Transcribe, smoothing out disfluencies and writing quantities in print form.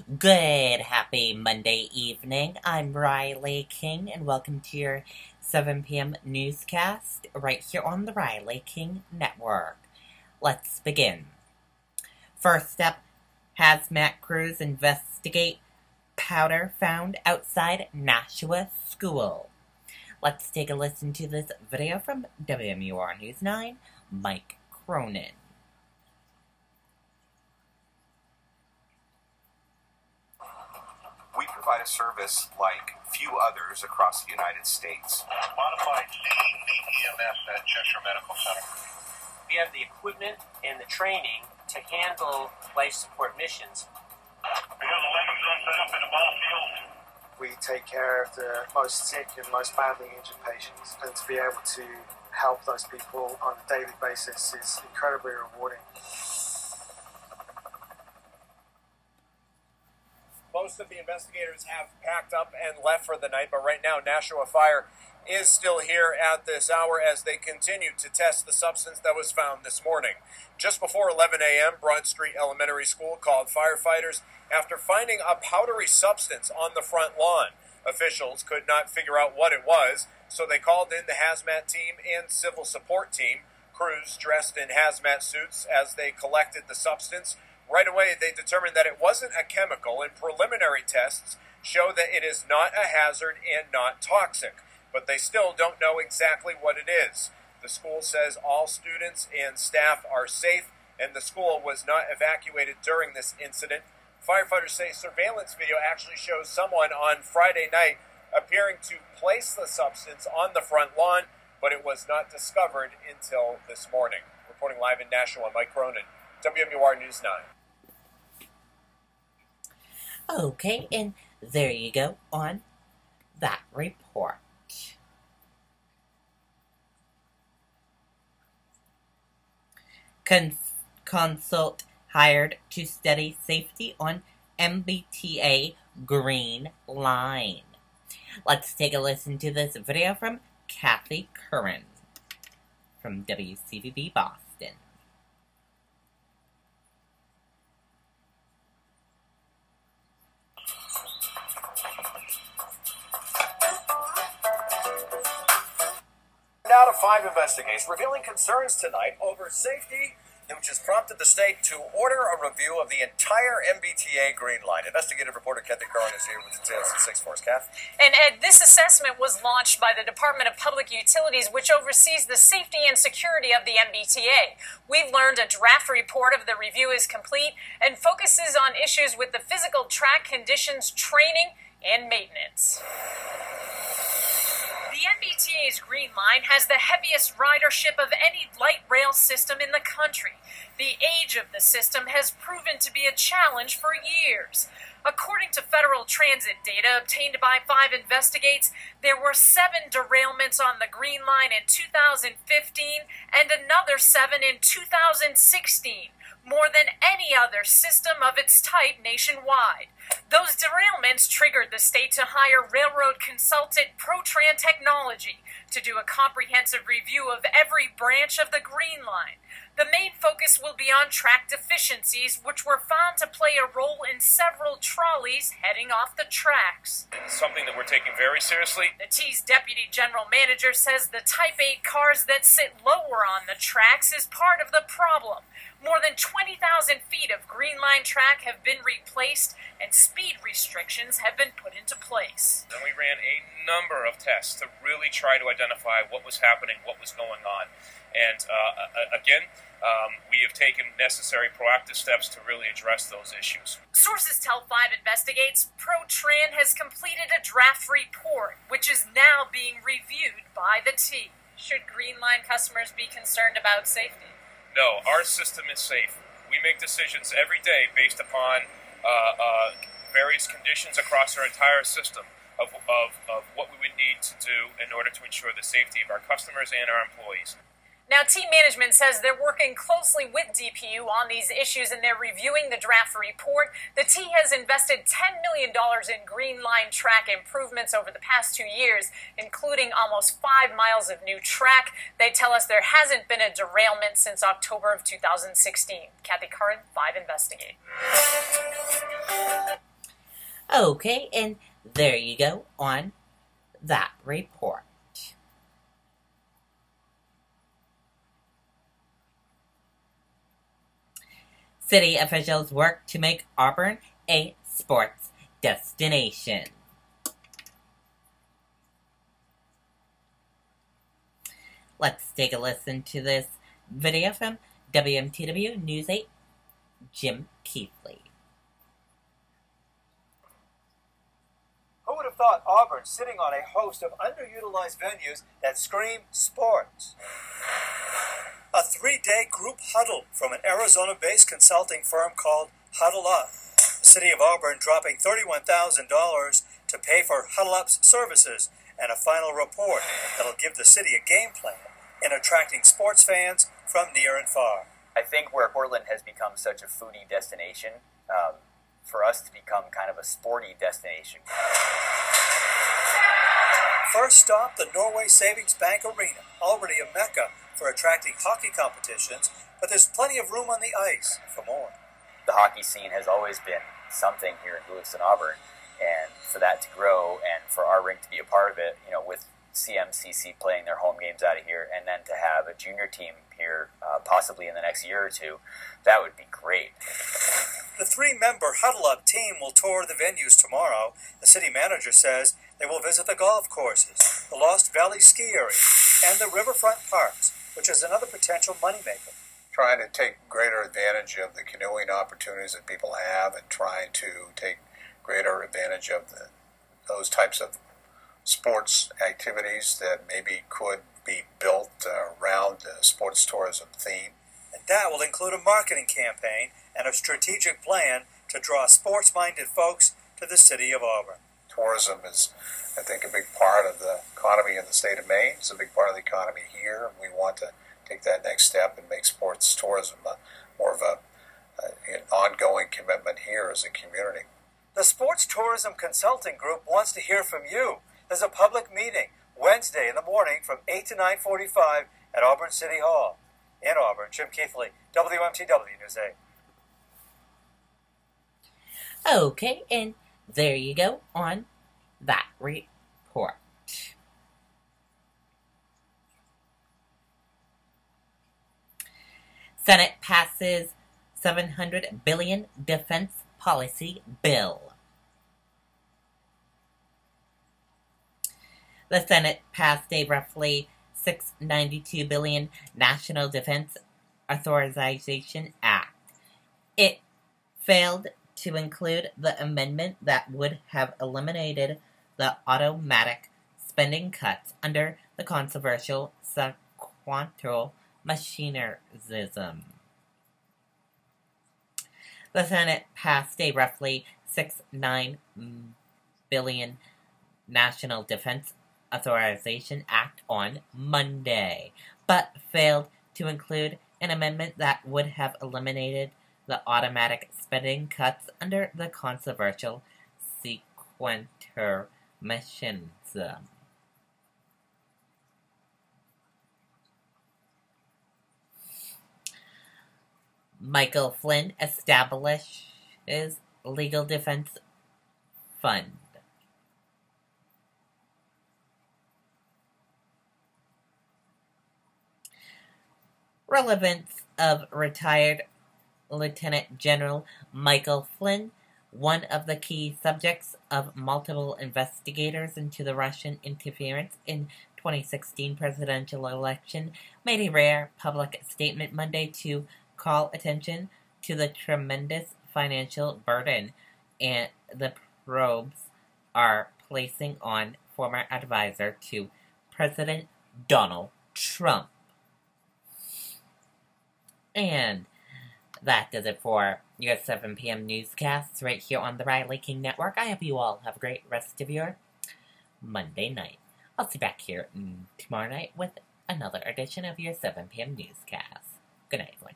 Good, happy Monday evening. I'm Riley King, and welcome to your 7 p.m. newscast right here on the Riley King Network. Let's begin. First up, hazmat crews investigate powder found outside Nashua school. Let's take a listen to this video from WMUR News 9, Mike Cronin. We provide a service like few others across the United States. Modified EMS at Cheshire Medical Center. We have the equipment and the training to handle life support missions. We have the landing truck set up in the ball field. We take care of the most sick and most badly injured patients, and to be able to help those people on a daily basis is incredibly rewarding. Most of the investigators have packed up and left for the night, but right now Nashua Fire is still here at this hour as they continue to test the substance that was found this morning. Just before 11 a.m., Broad Street Elementary School called firefighters after finding a powdery substance on the front lawn. Officials could not figure out what it was, so they called in the hazmat team and civil support team. Crews dressed in hazmat suits as they collected the substance. Right away, they determined that it wasn't a chemical, and preliminary tests show that it is not a hazard and not toxic. But they still don't know exactly what it is. The school says all students and staff are safe, and the school was not evacuated during this incident. Firefighters say surveillance video actually shows someone on Friday night appearing to place the substance on the front lawn, but it was not discovered until this morning. Reporting live in Nashua, Mike Cronin, WMUR News 9. Okay, and there you go on that report. Consult hired to study safety on MBTA Green Line. Let's take a listen to this video from Kathy Curran from WCVB Boston. Now to 5 investigates, revealing concerns tonight over safety, which has prompted the state to order a review of the entire MBTA Green Line. Investigative reporter Kathy Curran is here with details at 6 Force. Kath. And Ed, this assessment was launched by the Department of Public Utilities, which oversees the safety and security of the MBTA. We've learned a draft report of the review is complete and focuses on issues with the physical track conditions, training, and maintenance. The MBTA's Green Line has the heaviest ridership of any light rail system in the country. The age of the system has proven to be a challenge for years. According to federal transit data obtained by 5 investigates, there were 7 derailments on the Green Line in 2015 and another 7 in 2016. More than any other system of its type nationwide. Those derailments triggered the state to hire railroad consultant ProTran Technology to do a comprehensive review of every branch of the Green Line. The main focus will be on track deficiencies, which were found to play a role in several trolleys heading off the tracks. It's something that we're taking very seriously. The T's deputy general manager says the Type 8 cars that sit lower on the tracks is part of the problem. More than 20,000 feet of Green Line track have been replaced, and speed restrictions have been put into place. And we ran a number of tests to really try to identify what was happening, what was going on. And again, we have taken necessary proactive steps to really address those issues. Sources tell 5 investigates ProTran has completed a draft report, which is now being reviewed by the T. Should Green Line customers be concerned about safety? No, our system is safe. We make decisions every day based upon various conditions across our entire system of what we would need to do in order to ensure the safety of our customers and our employees. Now, team management says they're working closely with DPU on these issues and they're reviewing the draft report. The T has invested $10 million in Green Line track improvements over the past 2 years, including almost 5 miles of new track. They tell us there hasn't been a derailment since October of 2016. Kathy Curran, 5 Investigate. Okay, and there you go on that report. City officials work to make Auburn a sports destination. Let's take a listen to this video from WMTW News 8, Jim Keithley. Who would have thought Auburn sitting on a host of underutilized venues that scream sports? A 3-day group huddle from an Arizona-based consulting firm called Huddle Up. The city of Auburn dropping $31,000 to pay for Huddle Up's services and a final report that'll give the city a game plan in attracting sports fans from near and far. I think where Portland has become such a foodie destination, for us to become kind of a sporty destination. First stop, the Norway Savings Bank Arena, already a mecca for attracting hockey competitions, but there's plenty of room on the ice for more. The hockey scene has always been something here in Lewiston, Auburn, and for that to grow and for our rink to be a part of it, you know, with CMCC playing their home games out of here, and then to have a junior team here possibly in the next year or two, that would be great. The 3-member Huddle Up team will tour the venues tomorrow. The city manager says they will visit the golf courses, the Lost Valley ski area, and the riverfront parks, which is another potential moneymaker. Trying to take greater advantage of the canoeing opportunities that people have and trying to take greater advantage of those types of sports activities that maybe could be built around the sports tourism theme. And that will include a marketing campaign and a strategic plan to draw sports-minded folks to the city of Auburn. Tourism is, I think, a big part of the economy in the state of Maine. It's a big part of the economy here, and we want to take that next step and make sports tourism more of an ongoing commitment here as a community. The Sports Tourism Consulting Group wants to hear from you. There's a public meeting Wednesday in the morning from 8 to 9:45 at Auburn City Hall. In Auburn, Jim Keithley, WMTW News 8. Okay, and there you go on that report. Senate passes $700 billion defense policy bill. The Senate passed a roughly $692 billion National Defense Authorization Act. It failed to include the amendment that would have eliminated the automatic spending cuts under the controversial sequential machinerism. The Senate passed a roughly $6.9 billion National Defense Authorization Act on Monday, but failed to include an amendment that would have eliminated the automatic spending cuts under the controversial sequential machinerism. Michael Flynn establishes Legal Defense Fund. Relevance of retired Lieutenant General Michael Flynn, one of the key subjects of multiple investigators into the Russian interference in 2016 presidential election, made a rare public statement Monday to call attention to the tremendous financial burden and the probes are placing on former advisor to President Donald Trump. And that does it for your 7 p.m. newscasts right here on the Riley King Network. I hope you all have a great rest of your Monday night. I'll see you back here tomorrow night with another edition of your 7 p.m. newscast. Good night, everyone.